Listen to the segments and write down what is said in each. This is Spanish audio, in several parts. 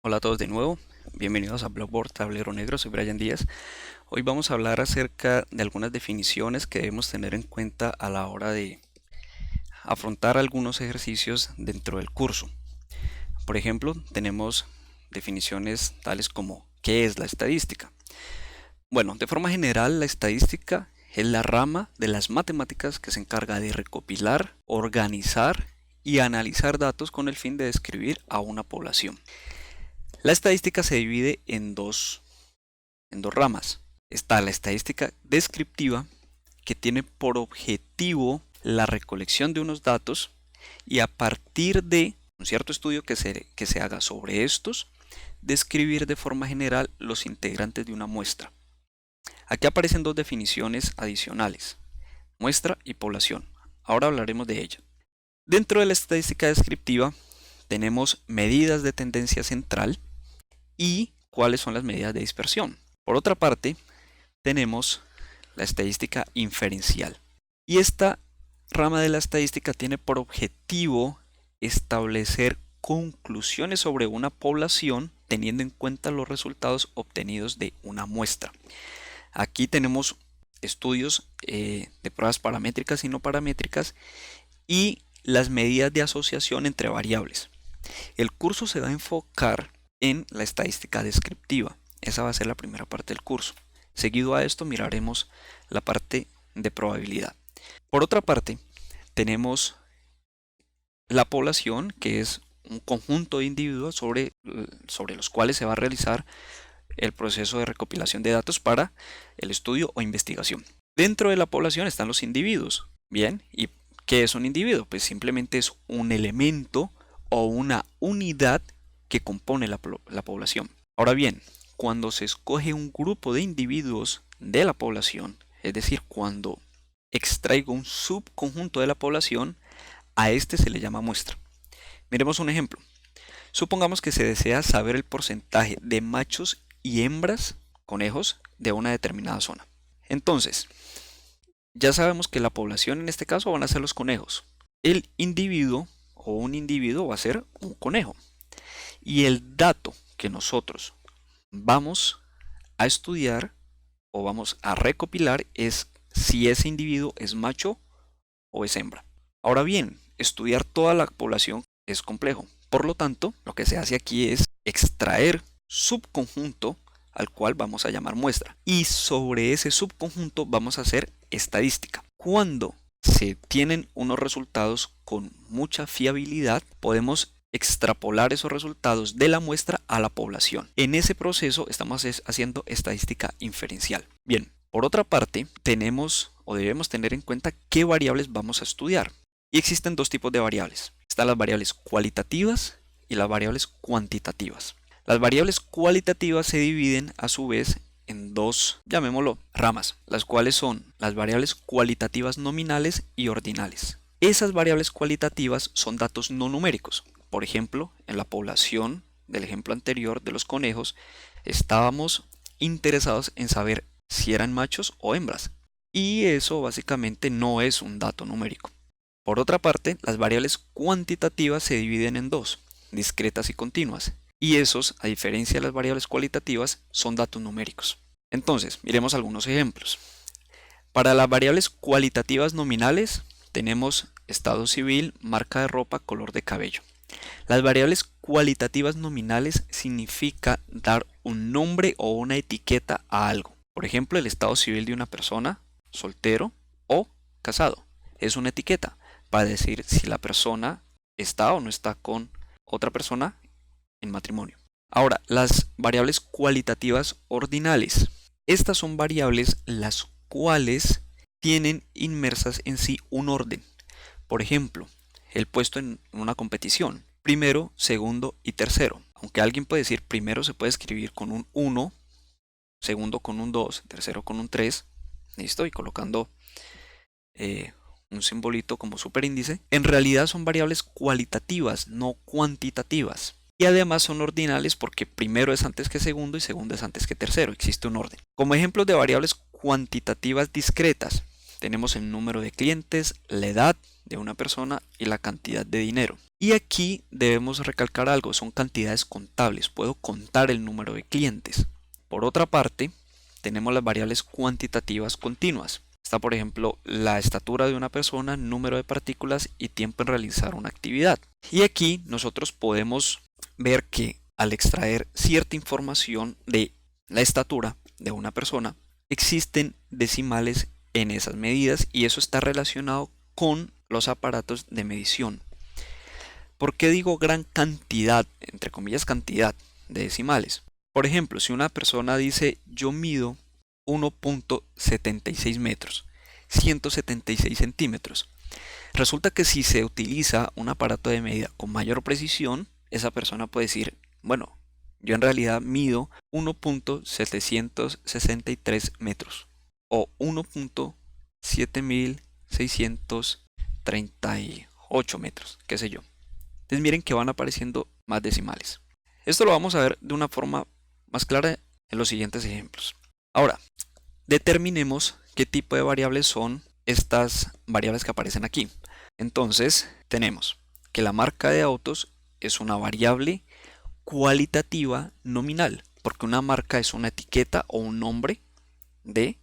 Hola a todos de nuevo, bienvenidos a Blackboard Tablero Negro, soy Brian Díaz. Hoy vamos a hablar acerca de algunas definiciones que debemos tener en cuenta a la hora de afrontar algunos ejercicios dentro del curso. Por ejemplo, tenemos definiciones tales como ¿qué es la estadística? Bueno, de forma general, la estadística es la rama de las matemáticas que se encarga de recopilar, organizar y analizar datos con el fin de describir a una población. La estadística se divide en dos ramas. Está la estadística descriptiva, que tiene por objetivo la recolección de unos datos y a partir de un cierto estudio que se haga sobre estos, describir de forma general los integrantes de una muestra. Aquí aparecen dos definiciones adicionales, muestra y población. Ahora hablaremos de ello. Dentro de la estadística descriptiva tenemos medidas de tendencia central y cuáles son las medidas de dispersión. Por otra parte, tenemos la estadística inferencial. Y esta rama de la estadística tiene por objetivo establecer conclusiones sobre una población teniendo en cuenta los resultados obtenidos de una muestra. Aquí tenemos estudios de pruebas paramétricas y no paramétricas y las medidas de asociación entre variables. El curso se va a enfocar en la estadística descriptiva. Esa va a ser la primera parte del curso. Seguido a esto miraremos la parte de probabilidad. Por otra parte, tenemos la población, que es un conjunto de individuos sobre los cuales se va a realizar el proceso de recopilación de datos para el estudio o investigación. Dentro de la población están los individuos. Bien, ¿y qué es un individuo? Pues simplemente es un elemento o una unidad que compone la población. Ahora bien, cuando se escoge un grupo de individuos de la población, es decir, cuando extraigo un subconjunto de la población, a este se le llama muestra. Miremos un ejemplo. Supongamos que se desea saber el porcentaje de machos y hembras conejos de una determinada zona. Entonces, ya sabemos que la población en este caso van a ser los conejos. El individuo o un individuo va a ser un conejo. Y el dato que nosotros vamos a estudiar o vamos a recopilar es si ese individuo es macho o es hembra. Ahora bien, estudiar toda la población es complejo. Por lo tanto, lo que se hace aquí es extraer subconjunto al cual vamos a llamar muestra. Y sobre ese subconjunto vamos a hacer estadística. Cuando se tienen unos resultados con mucha fiabilidad, podemos extrapolar esos resultados de la muestra a la población. En ese proceso estamos haciendo estadística inferencial. Bien, por otra parte, tenemos o debemos tener en cuenta qué variables vamos a estudiar. Y existen dos tipos de variables. Están las variables cualitativas y las variables cuantitativas. Las variables cualitativas se dividen a su vez en dos, llamémoslo, ramas, las cuales son las variables cualitativas nominales y ordinales. Esas variables cualitativas son datos no numéricos. Por ejemplo, en la población del ejemplo anterior de los conejos, estábamos interesados en saber si eran machos o hembras. Y eso básicamente no es un dato numérico. Por otra parte, las variables cuantitativas se dividen en dos, discretas y continuas. Y esos, a diferencia de las variables cualitativas, son datos numéricos. Entonces, miremos algunos ejemplos. Para las variables cualitativas nominales, tenemos estado civil, marca de ropa, color de cabello. Las variables cualitativas nominales significa dar un nombre o una etiqueta a algo. Por ejemplo, el estado civil de una persona, soltero o casado. Es una etiqueta para decir si la persona está o no está con otra persona en matrimonio. Ahora, las variables cualitativas ordinales. Estas son variables las cuales tienen inmersas en sí un orden. Por ejemplo, el puesto en una competición. Primero, segundo y tercero. Aunque alguien puede decir primero se puede escribir con un 1, segundo con un 2, tercero con un 3. Listo, y colocando un simbolito como superíndice. En realidad son variables cualitativas, no cuantitativas. Y además son ordinales porque primero es antes que segundo y segundo es antes que tercero. Existe un orden. Como ejemplos de variables cuantitativas discretas, tenemos el número de clientes, la edad de una persona y la cantidad de dinero. Y aquí debemos recalcar algo, son cantidades contables, puedo contar el número de clientes. Por otra parte, tenemos las variables cuantitativas continuas. Está, por ejemplo, la estatura de una persona, número de partículas y tiempo en realizar una actividad. Y aquí nosotros podemos ver que al extraer cierta información de la estatura de una persona, existen decimales en esas medidas y eso está relacionado con los aparatos de medición. ¿Por qué digo gran cantidad, entre comillas cantidad, de decimales? Por ejemplo, si una persona dice yo mido 1.76 metros, 176 centímetros, resulta que si se utiliza un aparato de medida con mayor precisión, esa persona puede decir, bueno, yo en realidad mido 1.763 metros o 1.7638 metros, qué sé yo. Entonces miren que van apareciendo más decimales. Esto lo vamos a ver de una forma más clara en los siguientes ejemplos. Ahora, determinemos qué tipo de variables son estas variables que aparecen aquí. Entonces, tenemos que la marca de autos es una variable cualitativa nominal, porque una marca es una etiqueta o un nombre de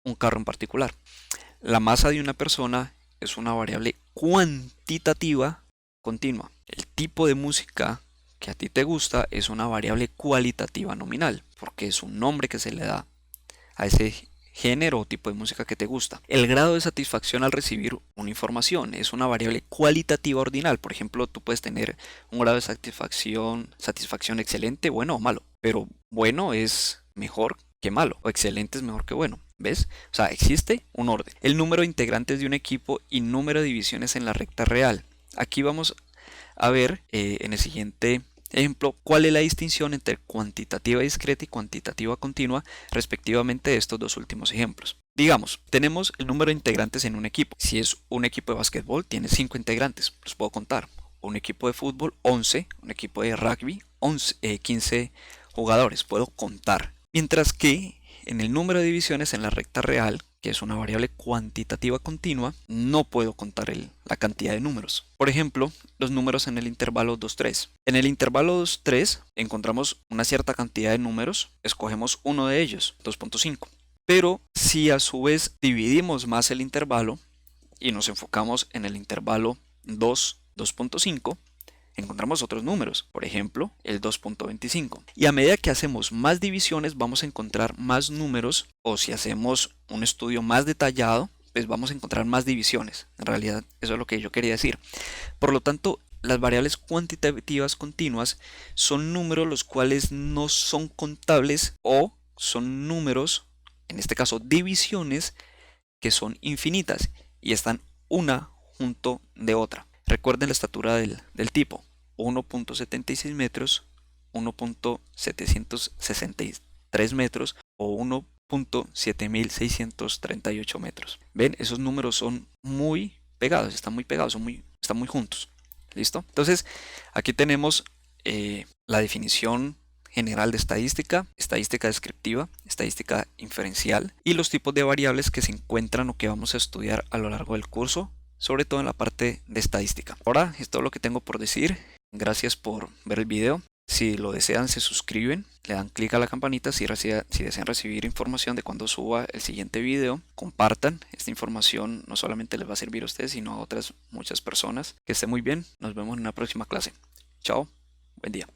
un carro en particular. La masa de una persona es una variable cuantitativa continua. El tipo de música que a ti te gusta es una variable cualitativa nominal, porque es un nombre que se le da a ese género o tipo de música que te gusta. El grado de satisfacción al recibir una información es una variable cualitativa ordinal. Por ejemplo, tú puedes tener un grado de satisfacción excelente, bueno o malo, pero bueno es mejor que malo o excelente es mejor que bueno. ¿Ves? O sea, existe un orden. El número de integrantes de un equipo y número de divisiones en la recta real. Aquí vamos a ver en el siguiente ejemplo cuál es la distinción entre cuantitativa discreta y cuantitativa continua respectivamente de estos dos últimos ejemplos. Digamos, tenemos el número de integrantes en un equipo. Si es un equipo de básquetbol, tiene 5 integrantes, los puedo contar. Un equipo de fútbol, 11. Un equipo de rugby, 15 jugadores, puedo contar. Mientras que en el número de divisiones en la recta real, que es una variable cuantitativa continua, no puedo contar la cantidad de números. Por ejemplo, los números en el intervalo 2-3. En el intervalo 2-3 encontramos una cierta cantidad de números, escogemos uno de ellos, 2.5. Pero si a su vez dividimos más el intervalo y nos enfocamos en el intervalo 2.5, encontramos otros números, por ejemplo el 2.25. Y a medida que hacemos más divisiones vamos a encontrar más números, o si hacemos un estudio más detallado, pues vamos a encontrar más divisiones. En realidad eso es lo que yo quería decir. Por lo tanto, las variables cuantitativas continuas son números los cuales no son contables o son números, en este caso divisiones, que son infinitas y están una junto de otra. Recuerden la estatura del tipo. 1.76 metros, 1.763 metros o 1.7638 metros. ¿Ven? Esos números son muy pegados, están muy pegados, están muy juntos. ¿Listo? Entonces, aquí tenemos la definición general de estadística, estadística descriptiva, estadística inferencial y los tipos de variables que se encuentran o que vamos a estudiar a lo largo del curso, sobre todo en la parte de estadística. Ahora es todo lo que tengo por decir. Gracias por ver el video. Si lo desean, se suscriben, le dan clic a la campanita si desean recibir información de cuando suba el siguiente video. Compartan, esta información no solamente les va a servir a ustedes, sino a otras muchas personas. Que esté muy bien, nos vemos en una próxima clase. Chao, buen día.